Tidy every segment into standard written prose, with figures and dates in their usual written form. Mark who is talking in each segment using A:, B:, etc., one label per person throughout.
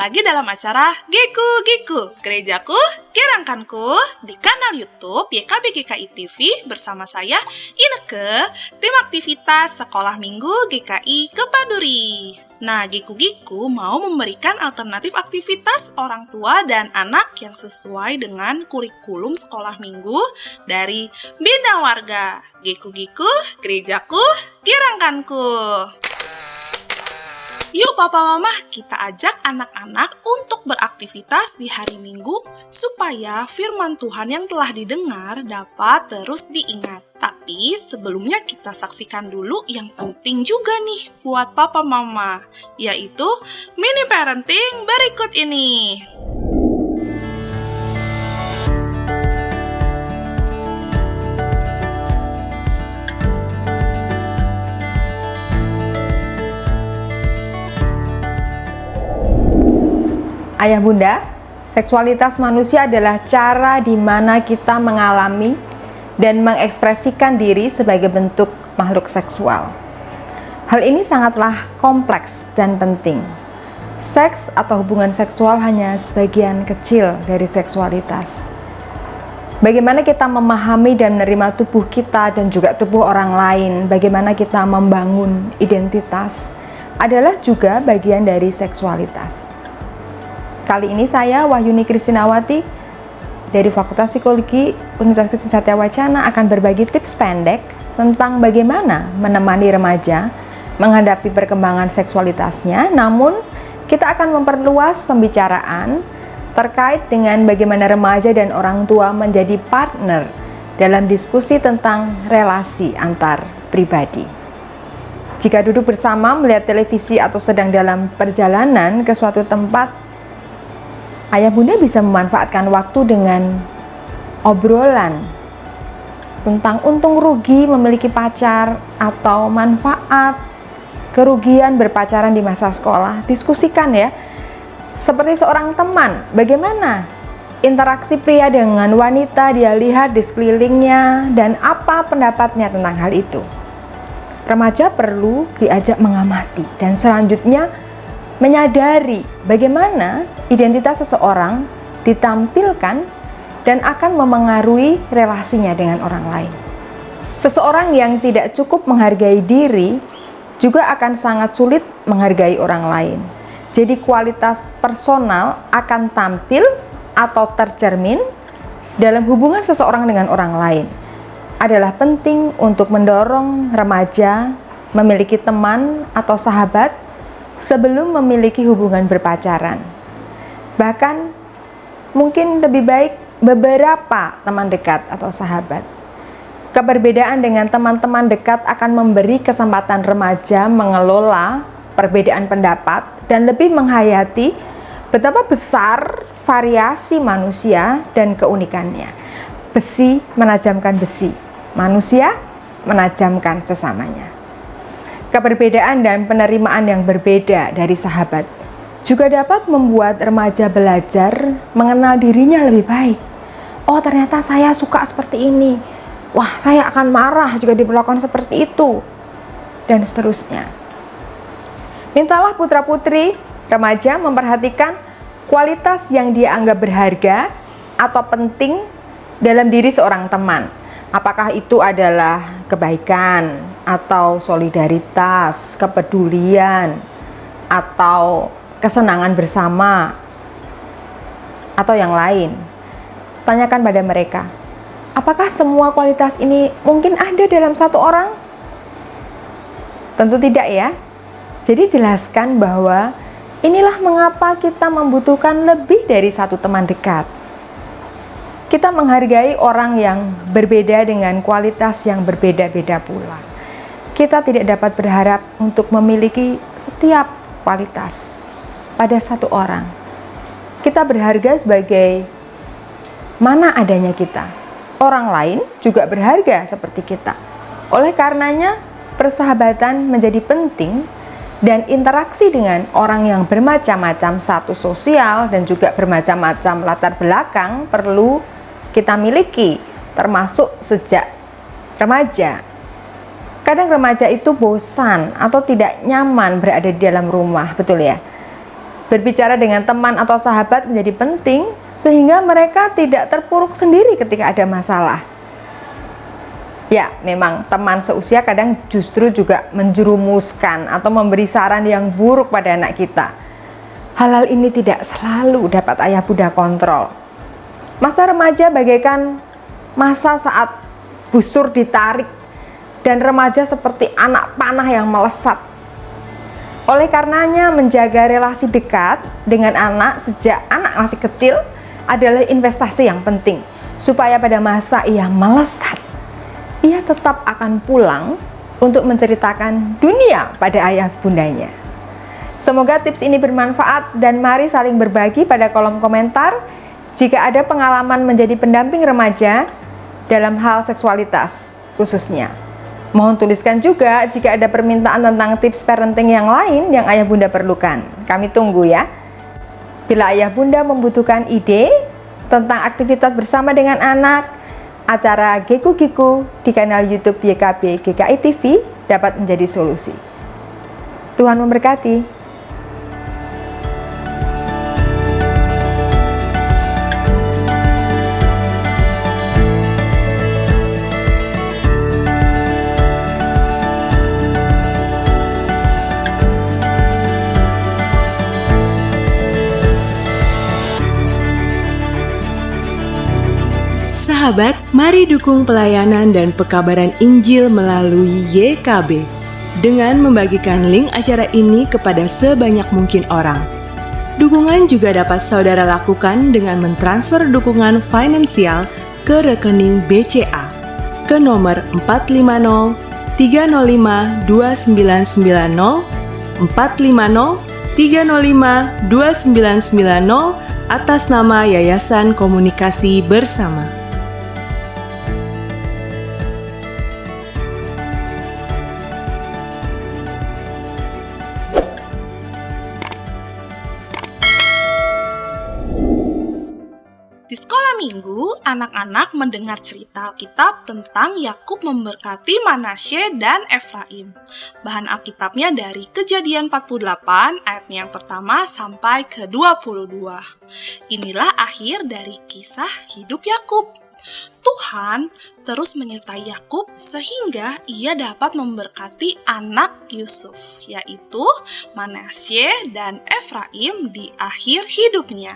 A: lagi dalam acara Giku Giku, Gerejaku, Kirangkanku, di kanal YouTube YKB GKI TV bersama saya Ineke, tim aktivitas Sekolah Minggu GKI Kepaduri. Nah, Giku Giku mau memberikan alternatif aktivitas orang tua dan anak yang sesuai dengan kurikulum sekolah minggu dari Bina Warga. Giku Giku, Gerejaku, Kirangkanku. Yuk papa mama, kita ajak anak-anak untuk beraktivitas di hari Minggu supaya firman Tuhan yang telah didengar dapat terus diingat. Tapi sebelumnya kita saksikan dulu yang penting juga nih buat papa mama, yaitu mini parenting berikut ini.
B: Ayah bunda, seksualitas manusia adalah cara di mana kita mengalami dan mengekspresikan diri sebagai bentuk makhluk seksual. Hal ini sangatlah kompleks dan penting. Seks atau hubungan seksual hanya sebagian kecil dari seksualitas. Bagaimana kita memahami dan menerima tubuh kita dan juga tubuh orang lain, bagaimana kita membangun identitas, adalah juga bagian dari seksualitas. Kali ini saya, Wahyuni Kristinawati, dari Fakultas Psikologi Universitas Kristen Satya Wacana akan berbagi tips pendek tentang bagaimana menemani remaja menghadapi perkembangan seksualitasnya, namun kita akan memperluas pembicaraan terkait dengan bagaimana remaja dan orang tua menjadi partner dalam diskusi tentang relasi antar pribadi. Jika duduk bersama melihat televisi atau sedang dalam perjalanan ke suatu tempat, ayah bunda bisa memanfaatkan waktu dengan obrolan tentang untung rugi memiliki pacar atau manfaat kerugian berpacaran di masa sekolah. Diskusikan ya, seperti seorang teman, bagaimana interaksi pria dengan wanita dia lihat di sekelilingnya dan apa pendapatnya tentang hal itu. Remaja perlu diajak mengamati dan selanjutnya menyadari bagaimana identitas seseorang ditampilkan dan akan memengaruhi relasinya dengan orang lain. Seseorang yang tidak cukup menghargai diri juga akan sangat sulit menghargai orang lain. Jadi kualitas personal akan tampil atau tercermin dalam hubungan seseorang dengan orang lain. Adalah penting untuk mendorong remaja memiliki teman atau sahabat sebelum memiliki hubungan berpacaran. Bahkan mungkin lebih baik beberapa teman dekat atau sahabat. Keberbedaan dengan teman-teman dekat akan memberi kesempatan remaja mengelola perbedaan pendapat dan lebih menghayati betapa besar variasi manusia dan keunikannya. Besi menajamkan besi, manusia menajamkan sesamanya. Keberbedaan dan penerimaan yang berbeda dari sahabat juga dapat membuat remaja belajar mengenal dirinya lebih baik. Oh, ternyata saya suka seperti ini. Wah, saya akan marah jika diperlakukan seperti itu. Dan seterusnya. Mintalah putra-putri remaja memperhatikan kualitas yang dia anggap berharga atau penting dalam diri seorang teman. Apakah itu adalah kebaikan atau solidaritas, kepedulian, atau kesenangan bersama, atau yang lain. Tanyakan pada mereka, apakah semua kualitas ini mungkin ada dalam satu orang? Tentu tidak ya. Jadi jelaskan bahwa inilah mengapa kita membutuhkan lebih dari satu teman dekat. Kita menghargai orang yang berbeda dengan kualitas yang berbeda-beda pula. Kita tidak dapat berharap untuk memiliki setiap kualitas pada satu orang. Kita berharga sebagai mana adanya kita. Orang lain juga berharga seperti kita. Oleh karenanya, persahabatan menjadi penting dan interaksi dengan orang yang bermacam-macam status sosial dan juga bermacam-macam latar belakang perlu kita miliki, termasuk sejak remaja. Kadang remaja itu bosan atau tidak nyaman berada di dalam rumah, betul ya? Berbicara dengan teman atau sahabat menjadi penting sehingga mereka tidak terpuruk sendiri ketika ada masalah. Ya, memang teman seusia kadang justru juga menjerumuskan atau memberi saran yang buruk pada anak kita. Hal-hal ini tidak selalu dapat ayah bunda kontrol. Masa remaja bagaikan masa saat busur ditarik dan remaja seperti anak panah yang melesat. Oleh karenanya, menjaga relasi dekat dengan anak sejak anak masih kecil adalah investasi yang penting, supaya pada masa ia melesat, ia tetap akan pulang untuk menceritakan dunia pada ayah bundanya. Semoga tips ini bermanfaat dan mari saling berbagi pada kolom komentar jika ada pengalaman menjadi pendamping remaja dalam hal seksualitas khususnya. Mohon tuliskan juga jika ada permintaan tentang tips parenting yang lain yang ayah bunda perlukan. Kami tunggu ya. Bila ayah bunda membutuhkan ide tentang aktivitas bersama dengan anak, acara Geku-Giku di kanal YouTube YKB GKI TV dapat menjadi solusi. Tuhan memberkati.
C: Sahabat, mari dukung pelayanan dan pekabaran Injil melalui YKB dengan membagikan link acara ini kepada sebanyak mungkin orang. Dukungan juga dapat saudara lakukan dengan mentransfer dukungan finansial ke rekening BCA ke nomor 450 305 2990 450 305 2990 atas nama Yayasan Komunikasi Bersama.
A: Di sekolah minggu, anak-anak mendengar cerita Alkitab tentang Yakub memberkati Manasye dan Efraim. Bahan Alkitabnya dari Kejadian 48 ayatnya yang pertama sampai ke 22. Inilah akhir dari kisah hidup Yakub. Tuhan terus menyertai Yakub sehingga ia dapat memberkati anak Yusuf, yaitu Manasye dan Efraim di akhir hidupnya.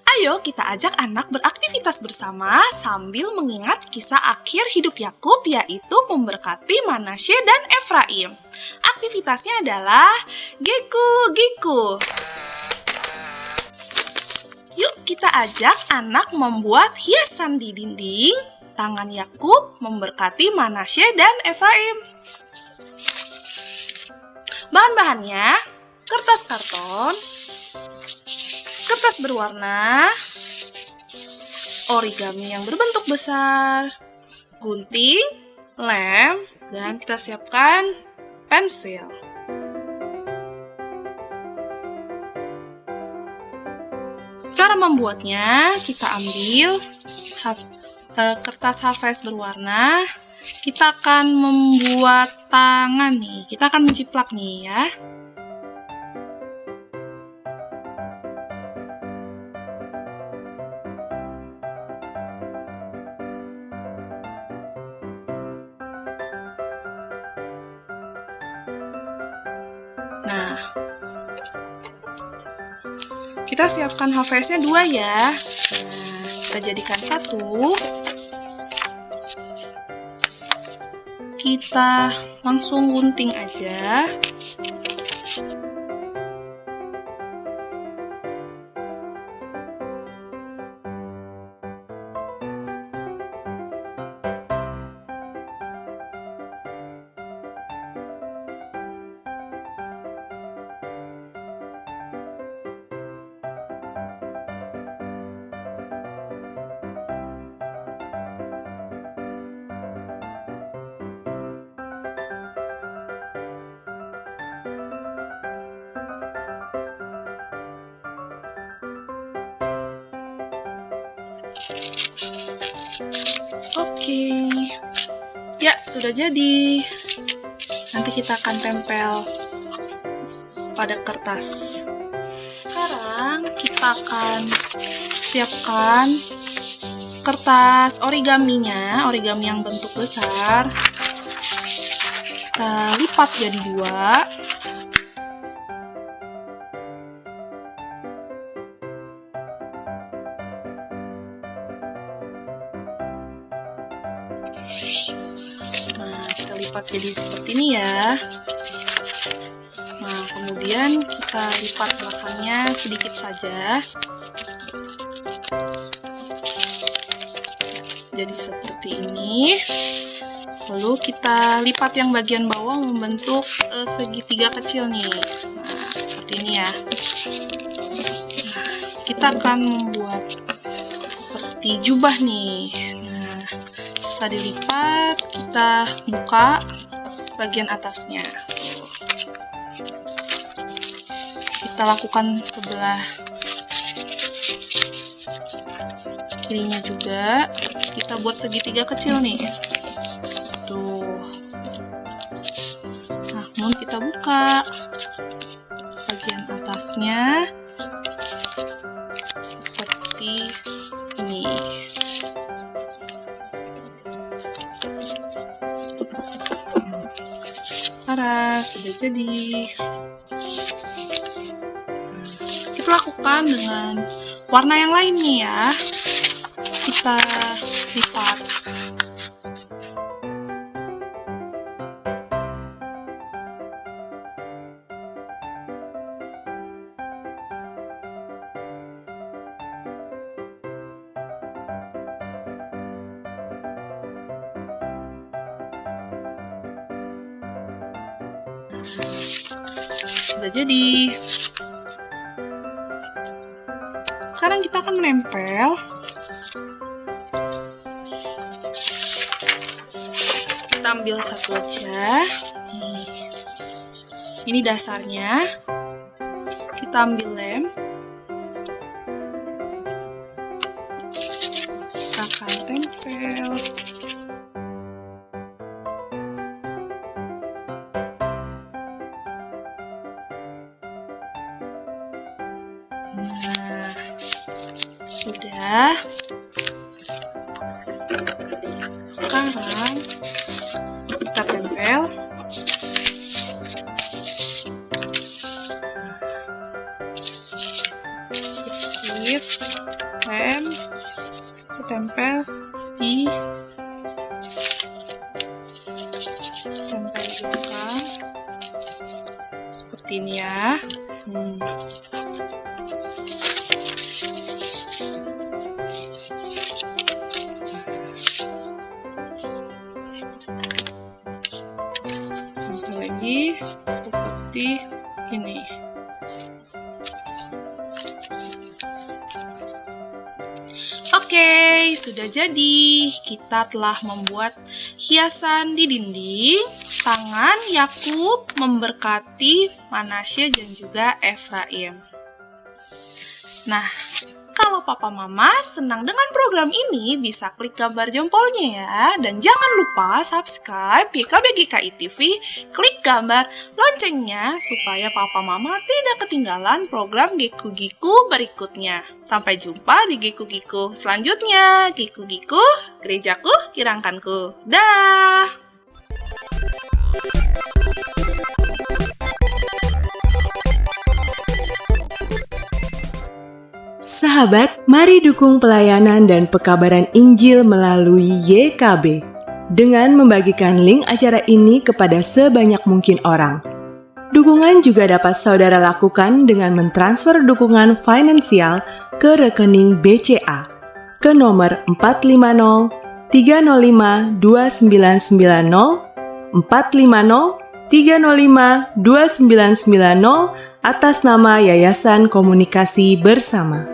A: Ayo kita ajak anak beraktivitas bersama sambil mengingat kisah akhir hidup Yakub, yaitu memberkati Manasye dan Efraim. Aktivitasnya adalah Geku-Giku. Yuk kita ajak anak membuat hiasan di dinding. Tangan Yakub memberkati Manasye dan Efraim. Bahan-bahannya: kertas karton, kertas berwarna, origami yang berbentuk besar, gunting, lem, dan kita siapkan pensil. Cara membuatnya, kita ambil kertas HVS berwarna. Kita akan membuat tangan nih. Kita akan menjiplak nih ya. Nah, kita siapkan HVS-nya 2 ya. Nah, kita jadikan 1. Kita langsung gunting aja. Oke. Ya, sudah jadi. Nanti kita akan tempel pada kertas. Sekarang sekarang kita akan siapkan kertas origaminya, origami yang bentuk besar. Kita lipat jadi 2. Kita lipat jadi seperti ini ya. Nah, kemudian kita lipat belakangnya sedikit saja. Jadi seperti ini. Lalu kita lipat yang bagian bawah membentuk segitiga kecil nih. Nah, seperti ini ya. Nah, kita akan membuat seperti jubah nih. Nah, setelah dilipat, kita buka bagian atasnya. Kita lakukan sebelah kirinya juga. Kita buat segitiga kecil nih. Tuh. Nah, kemudian kita buka bagian atasnya seperti ini. Sudah jadi. Kita lakukan dengan warna yang lain nih ya. Kita lipat. Sudah jadi. Sekarang kita akan menempel. Kita ambil satu aja. Ini dasarnya. Kita ambil lem. Kita akan tempel. Nah, sudah. Sekarang kita tempel. Sedikit lem, kita tempel di belakang seperti ini ya. Lagi seperti ini. Oke, sudah jadi. Kita telah membuat hiasan di dinding. Tangan Yakub memberkati Manasye dan juga Efraim. Nah, kalau papa mama senang dengan program ini, bisa klik gambar jempolnya ya. Dan jangan lupa subscribe YKBGKI TV, klik gambar loncengnya supaya papa mama tidak ketinggalan program Giku Giku berikutnya. Sampai jumpa di Giku Giku selanjutnya. Giku Giku, gerejaku, kirangkanku. Dah!
C: Sahabat, mari dukung pelayanan dan pekabaran Injil melalui YKB dengan membagikan link acara ini kepada sebanyak mungkin orang. Dukungan juga dapat saudara lakukan dengan mentransfer dukungan finansial ke rekening BCA ke nomor 450 305 2990 450 305 2990 atas nama Yayasan Komunikasi Bersama.